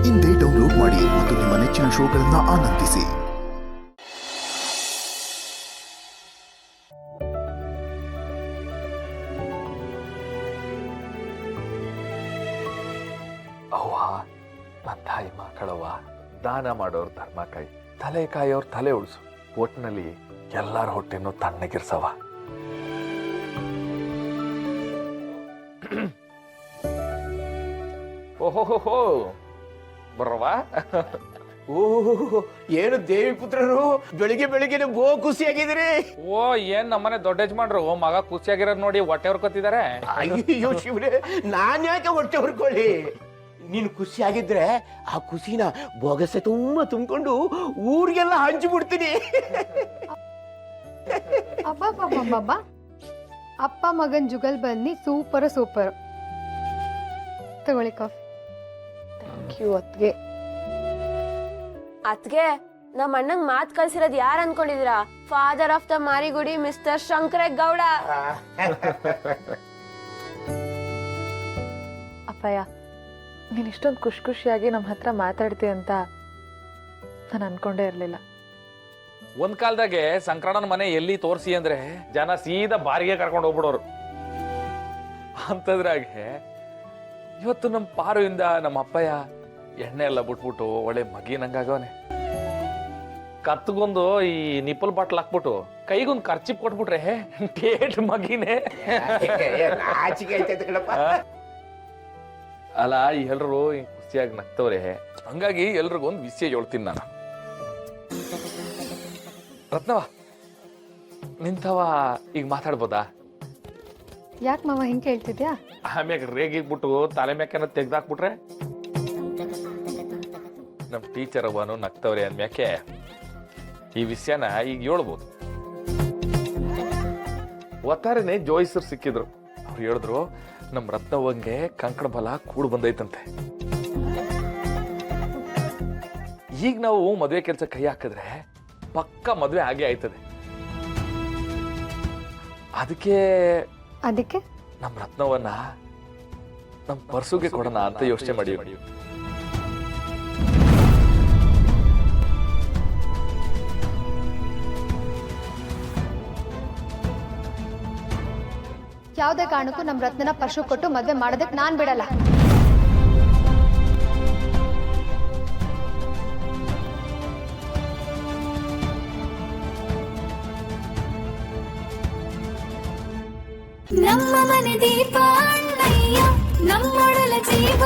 ಇಂದೇ ಡೌನ್ಲೋಡ್ ಮಾಡಿ ಮತ್ತು ನಿಮ್ಮ ನೆಚ್ಚಿನ ಶೋಗಳನ್ನು ಆನಂದಿಸಿ. ಅವ್ವ, ನನ್ನ ತಾಯಿ ಮಕ್ಕಳವ್ವ, ದಾನ ಮಾಡೋರು ಧರ್ಮ ಕಾಯಿ, ತಲೆ ಕಾಯೋರು ತಲೆ ಉಳಿಸು. ಒಟ್ಟಿನಲ್ಲಿ ಎಲ್ಲರ ಹೊಟ್ಟೆನೂ ತಣ್ಣಗಿರ್ಸವ. ಓಹೋ ಬರವಾ? ಓಹ್, ಏನು ದೇವಿ ಪುತ್ರರು ಬೆಳಿಗ್ಗೆ ಬೆಳಿಗ್ಗೆ ಬೋ ಖುಷಿಯಾಗಿದ್ದೀರಿ. ಓ, ಏನ್ ನಮ್ಮನೆ ದೊಡ್ಡ ಯಜಮಾನ್ರು ಮಗ ಖುಷಿಯಾಗಿರೋದ್ ನೋಡಿ ಹೊಟ್ಟೆ ಹೊರ್ಕೊತಿದಾರೆ. ಅಯ್ಯೋ ಶಿವ್ರೆ, ನಾನ್ ಯಾಕೆ ಹೊಟ್ಟೆ ಹೊರ್ಕೊಳ್ಳಿ? ನೀನು ಖುಷಿಯಾಗಿದ್ರೆ ಆ ಖುಷಿನ ಬೊಗಸೆ ತುಂಬಿಕೊಂಡು ಊರಿಗೆಲ್ಲ ಹಂಚಿಬಿಡ್ತೀನಿ. ಅಬ್ಬಬ್ಬಬ್ಬಬ್ಬ, ಅಪ್ಪ ಮಗನ್ ಜುಗಲ್ ಬನ್ನಿ ಸೂಪರ್. ತಗೊಳ್ಳಿ ಕಾಫಿ. ಥ್ಯಾಂಕ್ ಯು ಅತ್ಗೆ. ಅತ್ಗೆ, ನಮ್ಮ ಅಣ್ಣಂಗ್ ಮಾತ್ ಕಳ್ಸಿರೋದ್ ಯಾರು ಅನ್ಕೊಂಡಿದೀರಾ? Father of the Marigudi mister Shankaregowda. ಅಪ್ಪಯ್ಯ, ನೀನ್ ಇಷ್ಟೊಂದು ಖುಷಿಯಾಗಿ ನಮ್ಮ ಹತ್ರ ಮಾತಾಡ್ತೀಯ ಅಂತ ನಾನು ಅನ್ಕೊಂಡೇ ಇರ್ಲಿಲ್ಲ. ಒಂದ್ ಕಾಲದಾಗೆ ಸಂಕ್ರಣ್ಣನ ಮನೆ ಎಲ್ಲಿ ತೋರಿಸಿ ಅಂದ್ರೆ ಜನ ಸೀದಾ ಬಾರಿಗೆ ಕರ್ಕೊಂಡು ಹೋಗ್ಬಿಡೋರು. ಅಂತದ್ರಾಗೆ ಇವತ್ತು ನಮ್ಮ ಪಾರುವಿಂದ ನಮ್ಮ ಅಪ್ಪಯ್ಯ ಎಣ್ಣೆ ಎಲ್ಲ ಬಿಟ್ಬಿಟ್ಟು ಒಳ್ಳೆ ಮಗಿನಂಗಾಗವನೆ. ಕತ್ಗೊಂದು ಈ ನಿಪ್ಪಲ್ ಬಾಟ್ಲ್ ಹಾಕ್ಬಿಟ್ಟು ಕೈಗೊಂದು ಖರ್ಚಿಪ್ ಕೊಟ್ಬಿಟ್ರೆ ಟೇಟ್ ಮಗಿನೇ. ಅಲ್ಲ, ಎಲ್ರು ಖುಷಿಯಾಗಿ ನಗ್ತವ್ರೆ. ಹಂಗಾಗಿ ಎಲ್ರಿಗೊಂದು ವಿಷಯ ಹೇಳ್ತೀನಿ ನಾನು. ರತ್ನವ, ನಿಂತವ ಈಗ ಮಾತಾಡ್ಬೋದಾ? ಯಾಕೆ ಮಾವ ಹಿಂಗೆ ಕೇಳ್ತಿದ್ಯಾ? ಆಮ್ಯಾಗ ರೇಗಿಗ್ಬಿಟ್ಟು ತಲೆ ಮ್ಯಾಕೆನ ತೆಗ್ದಾಕ್ಬಿಟ್ರೆ ನಮ್ ಟೀಚರ್ ಅವನು ನಗ್ತವ್ರೆ ಅಂದ್ಮ್ಯಾಕೆ ಈ ವಿಷಯನ ಈಗ ಹೇಳ್ಬೋದು. ಒತ್ತಾರನೆ ಜೋಯಿಸರು ಸಿಕ್ಕಿದ್ರು. ಅವ್ರು ಹೇಳಿದ್ರು, ನಮ್ ರತ್ನವಂಗೆ ಕಂಕಣ ಬಲ ಕೂಡ್ ಬಂದೈತಂತೆ. ಈಗ ನಾವು ಮದ್ವೆ ಕೆಲ್ಸ ಕೈ ಹಾಕಿದ್ರೆ ಪಕ್ಕ ಮದ್ವೆ ಆಗೇ ಆಯ್ತದೆ. ಅದಕ್ಕೆ ನಮ್ ರತ್ನವನ್ನ ನಮ್ ಪರ್ಸುಗೆ ಕೊಡೋಣ ಅಂತ ಯೋಚನೆ ಮಾಡಿ. ಯಾವುದೇ ಕಾರಣಕ್ಕೂ ನಮ್ ರತ್ನನ ಪರ್ಶು ಕೊಟ್ಟು ಮದ್ವೆ ಮಾಡೋದಕ್ಕೆ ನಾನ್ ಬಿಡಲ್ಲ. ನಮ್ಮ ಮನೆ ದೀಪ ಅಣ್ಣಯ್ಯ, ನಮ್ಮೊಡಲ ಜೀವ.